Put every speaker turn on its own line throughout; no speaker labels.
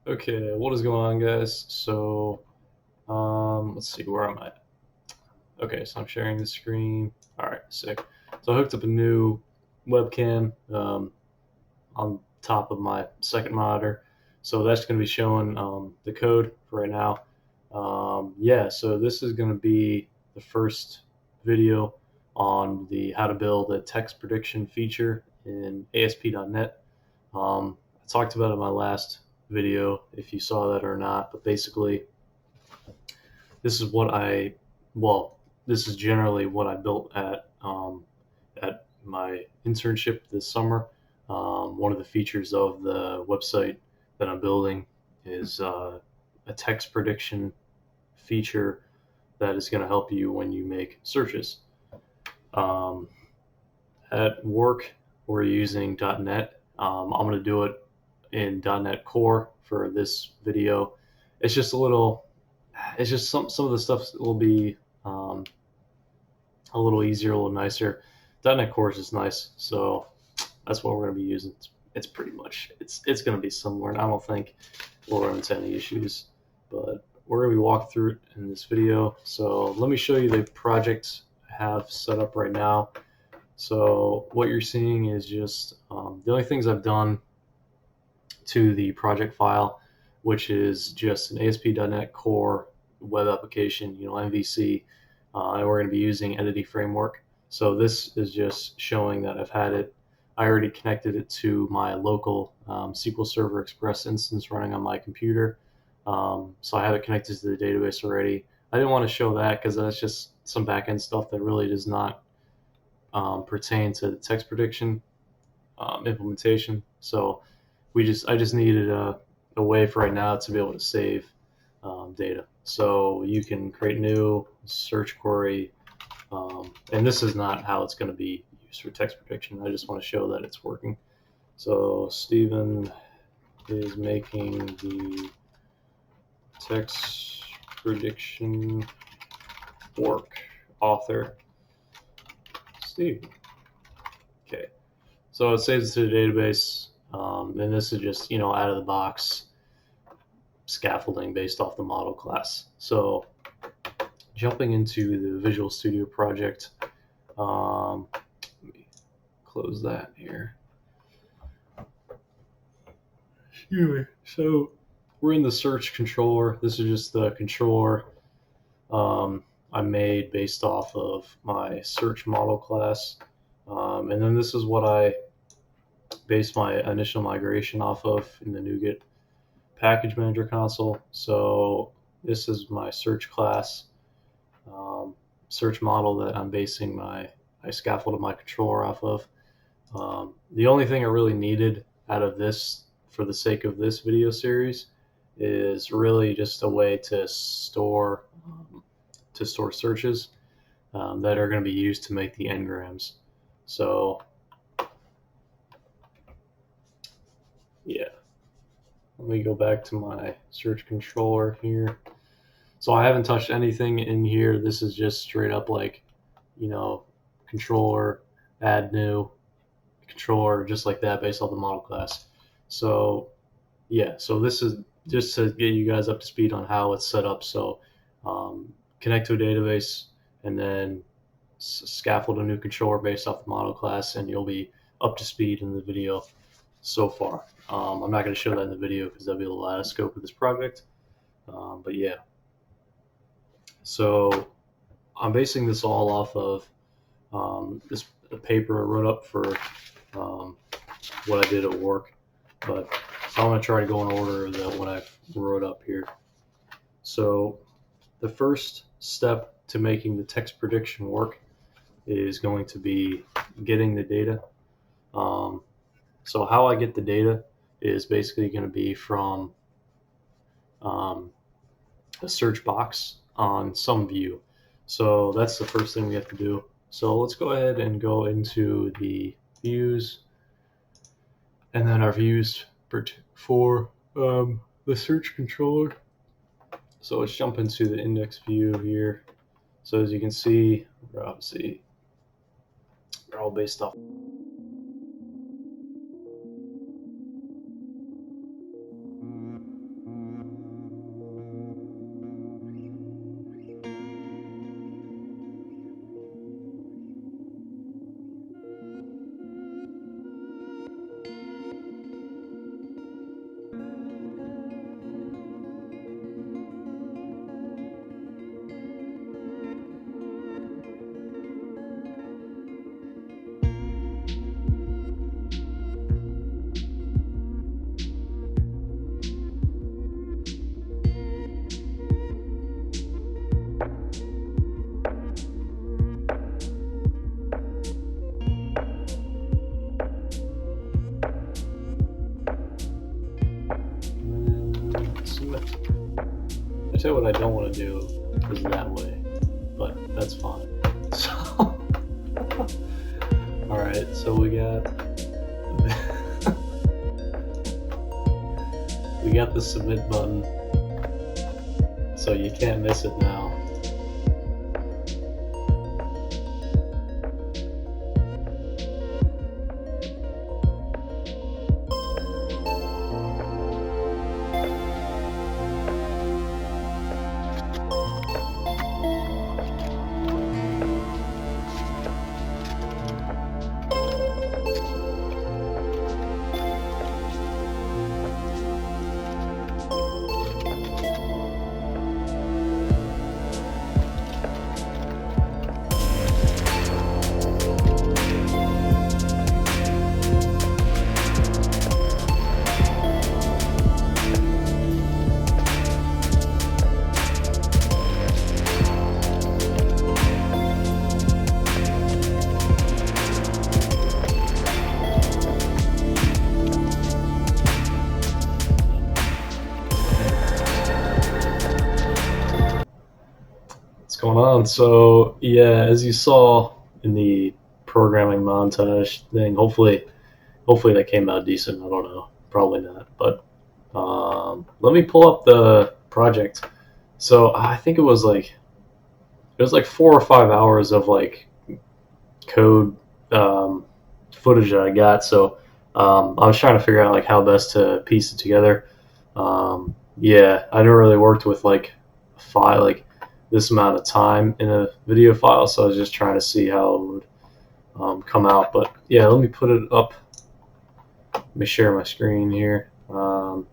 Okay, what is going on, guys? So, let's see, where am I? Okay, so I'm sharing the screen. All right, sick. So I hooked up a new webcam on top of my second monitor. So that's going to be showing the code for right now. Yeah, so this is going to be the first video on the how to build a text prediction feature in ASP.NET. I talked about it in my last video, if you saw that or not, but basically, this is what I, well, this is generally what I built at my internship this summer. One of the features of the website that I'm building is a text prediction feature that is going to help you when you make searches. Um, at work, we're using .NET. I'm going to do it in .NET Core for this video. It's just a little, it's just some of the stuff will be um, a little easier, a little nicer. .NET Core is just nice, so that's what we're going to be using. It's pretty much it's going to be similar, and I don't think we'll run into any issues. But we're going to be walking through it in this video. So let me show you the project I have set up right now. So what you're seeing is just the only things I've done to the project file, which is just an ASP.NET Core web application, MVC, and we're going to be using Entity Framework. So this is just showing that I've had it. I already connected it to my local SQL Server Express instance running on my computer. So I have it connected to the database already. I didn't want to show that because that's just some backend stuff that really does not pertain to the text prediction implementation. So I just needed a way for right now to be able to save data. So you can create new search query, and this is not how it's going to be used for text prediction. I just want to show that it's working. So Stephen is making the text prediction work. Author Stephen. Okay. So it saves it to the database, and this is just out of the box scaffolding based off the model class. So jumping into the Visual Studio project, let me close that here. Excuse me. So we're in the search controller. This is just the controller I made based off of my search model class. And then this is what I based my initial migration off of in the NuGet package manager console. So this is my search class, search model that I'm basing I scaffolded my controller off of. The only thing I really needed out of this for the sake of this video series is really just a way to store searches that are going to be used to make the n-grams. So yeah, let me go back to my search controller here. So I haven't touched anything in here. This is just straight up like, controller, add new, controller, just like that based off the model class. So yeah, so this is just to get you guys up to speed on how it's set up. So connect to a database and then scaffold a new controller based off the model class, and you'll be up to speed in the video so far. I'm not going to show that in the video because that'll be a little out of scope of this project. But yeah, so I'm basing this all off of this paper I wrote up for what I did at work. But so I'm going to try to go in order of what I wrote up here. So the first step to making the text prediction work is going to be getting the data. So how I get the data is basically going to be from um, a search box on some view. So that's the first thing we have to do. So let's go ahead and go into the views, and then our views for the search controller. So let's jump into the index view here. So as you can see, we're all based off. submit. I tell you what I don't want to do is that way, but that's fine. So, all right, so we got we got the submit button, so you can't miss it now. Going on. So yeah, as you saw in the programming montage thing, hopefully that came out decent. I don't know, probably not, but let me pull up the project. So I think it was like 4 or 5 hours of like code footage that I got. So I was trying to figure out like how best to piece it together. Yeah, I never really worked with like a file like this amount of time in a video file, so I was just trying to see how it would come out. But yeah, let me put it up. Let me share my screen here.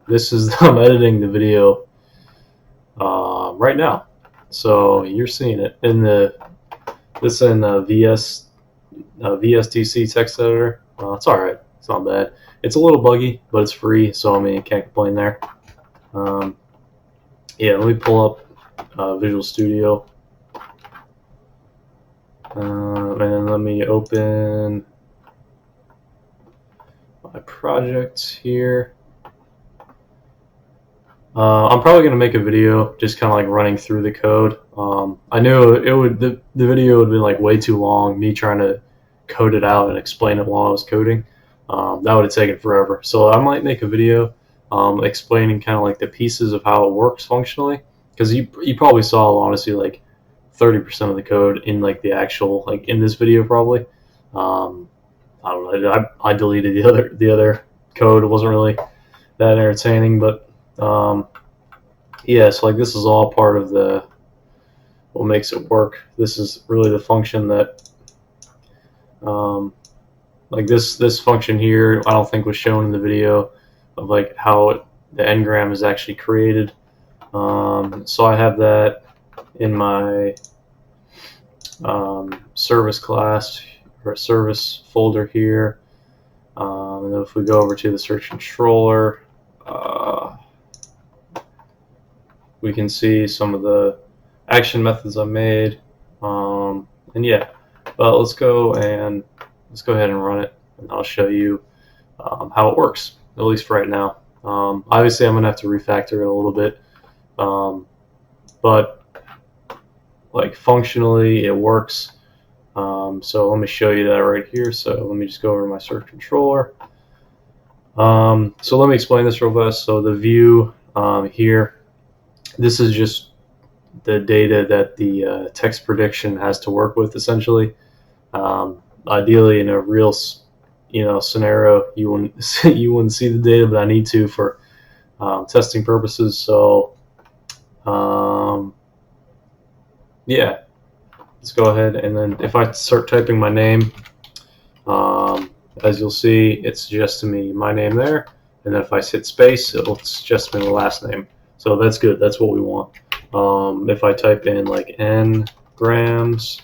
This is I'm editing the video right now, so you're seeing it in this in VSTC text editor. It's all right. It's not bad. It's a little buggy, but it's free, so I mean, you can't complain there. Yeah, let me pull up Visual Studio, and then let me open my project here. I'm probably going to make a video just kind of like running through the code. I knew it would the video would be like way too long, me trying to code it out and explain it while I was coding. That would have taken forever. So I might make a video explaining kind of like the pieces of how it works functionally, because you probably saw honestly like 30% of the code in like the actual like in this video probably. I don't know. I deleted the other code. It wasn't really that entertaining, but yeah. So like this is all part of the what makes it work. This is really the function that like this function here. I don't think was shown in the video of like how the n-gram is actually created. So I have that in my service class or service folder here. And then if we go over to the search controller, we can see some of the action methods I made. And yeah, but let's go ahead and run it, and I'll show you how it works, at least for right now. Obviously, I'm gonna have to refactor it a little bit, but like functionally, it works. So let me show you that right here. So let me just go over to my search controller. So let me explain this real fast. So the view here, this is just the data that the text prediction has to work with, essentially. Ideally, in a real scenario, you wouldn't see the data, but I need to for testing purposes. So yeah, let's go ahead, and then if I start typing my name, as you'll see, it suggests to me my name there, and then if I hit space, it'll suggest me the last name. So that's good. That's what we want. If I type in like n grams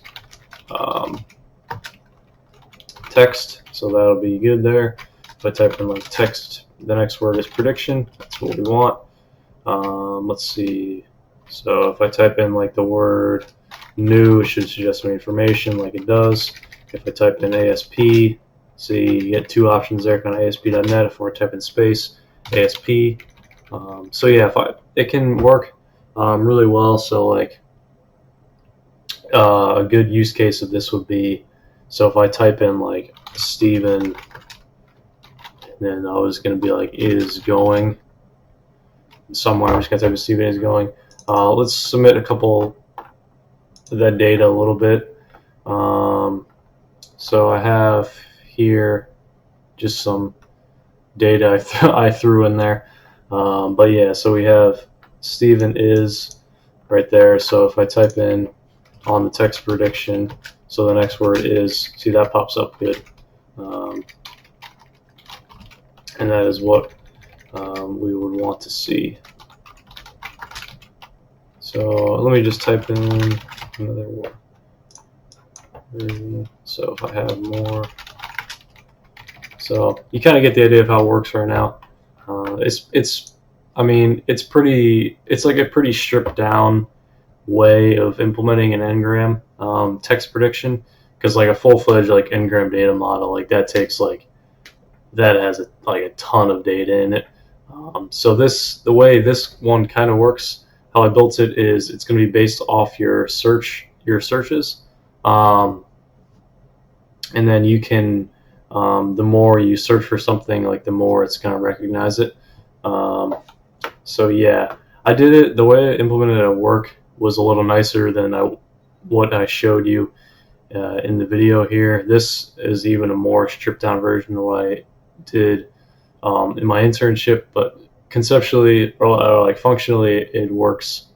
text, so that'll be good there. If I type in like text, the next word is prediction. That's what we want. Let's see. So if I type in like the word new, it should suggest me information like it does. If I type in ASP, see you get two options there, kind of ASP.NET. If I type in space, ASP. So yeah, it can work really well. So like a good use case of this would be, so if I type in like Steven, then I was going to be like is going somewhere. I'm just going to type in Steven is going. Let's submit a couple of that data a little bit. So I have here just some data I threw in there. But yeah, so we have Steven is right there. So if I type in on the text prediction, so the next word is, see that pops up good. And that is what we would want to see. So let me just type in another word. So if I have more, so you kind of get the idea of how it works right now. I mean, it's like a pretty stripped down way of implementing an n-gram text prediction, because like a full-fledged like n-gram data model, like that takes like, that has a ton of data in it. So the way this one kind of works, how I built it is it's going to be based off your searches, and then you can, the more you search for something, like the more it's going to recognize it. So yeah, I did it, the way I implemented it at work was a little nicer than what I showed you in the video here. This is even a more stripped down version of what I did in my internship, but conceptually or like functionally it works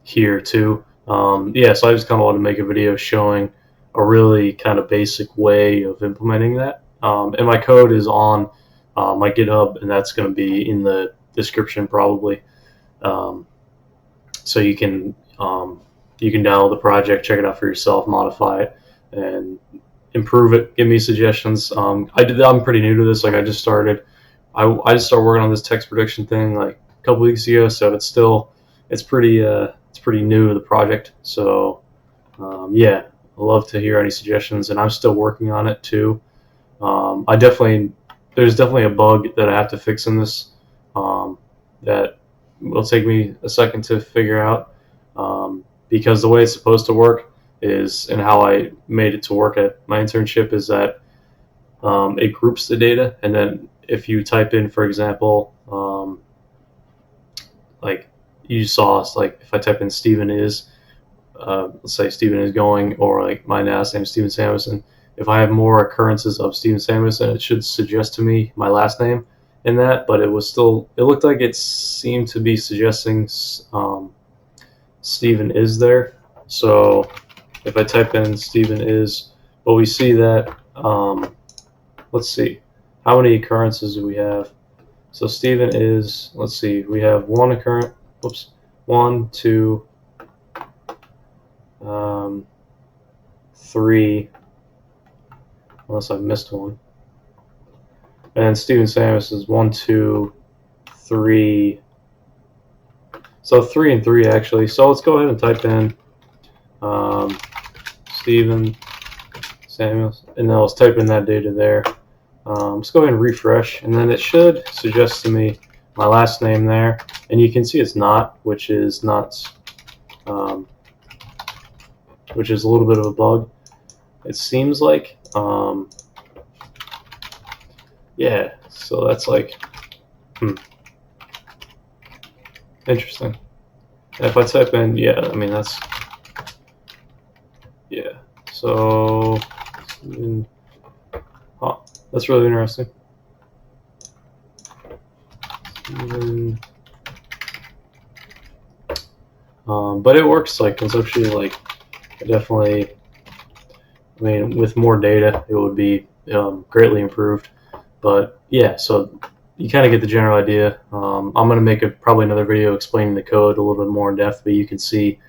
here too. Yeah, so I just kind of wanted to make a video showing a really kind of basic way of implementing that. And my code is on my GitHub, and that's going to be in the description probably. So you can download the project, check it out for yourself, modify it, and improve it. Give me suggestions. I'm pretty new to this. Like I just started working on this text prediction thing like a couple weeks ago, so it's pretty new to the project. So yeah, I'd love to hear any suggestions, and I'm still working on it too. There's definitely a bug that I have to fix in this that will take me a second to figure out, because the way it's supposed to work is, and how I made it to work at my internship, is that it groups the data, and then if you type in, for example, like you saw, like if I type in Steven is, let's say Steven is going, or like my last name is Steven Samuelson, if I have more occurrences of Steven Samuelson, it should suggest to me my last name in that, but it looked like it seemed to be suggesting Steven is there. So if I type in Steven is, well, we see that, let's see, how many occurrences do we have? So Steven is, let's see, we have one occurrence, oops, 1, 2, 3, unless I missed one. And Steven Samuelson is 1, 2, 3. So 3 and 3 actually. So let's go ahead and type in Steven Samuelson, and then let's type in that data there. Let's go ahead and refresh, and then it should suggest to me my last name there. And you can see it's not, which is nuts, which is a little bit of a bug. It seems like, yeah, so that's like, interesting. And if I type in, yeah, I mean, that's, yeah, so, huh, that's really interesting. But it works, like, conceptually, like, definitely, I mean, with more data, it would be greatly improved. But yeah, so you kind of get the general idea. I'm going to make probably another video explaining the code a little bit more in depth, but you can see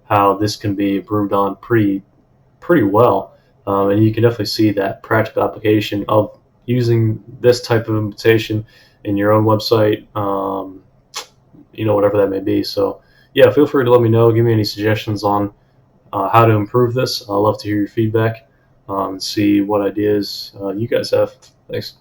how this can be improved on pretty well. And you can definitely see that practical application of using this type of implementation in your own website, whatever that may be. So yeah, feel free to let me know. Give me any suggestions on how to improve this. I'd love to hear your feedback and see what ideas you guys have. Thanks.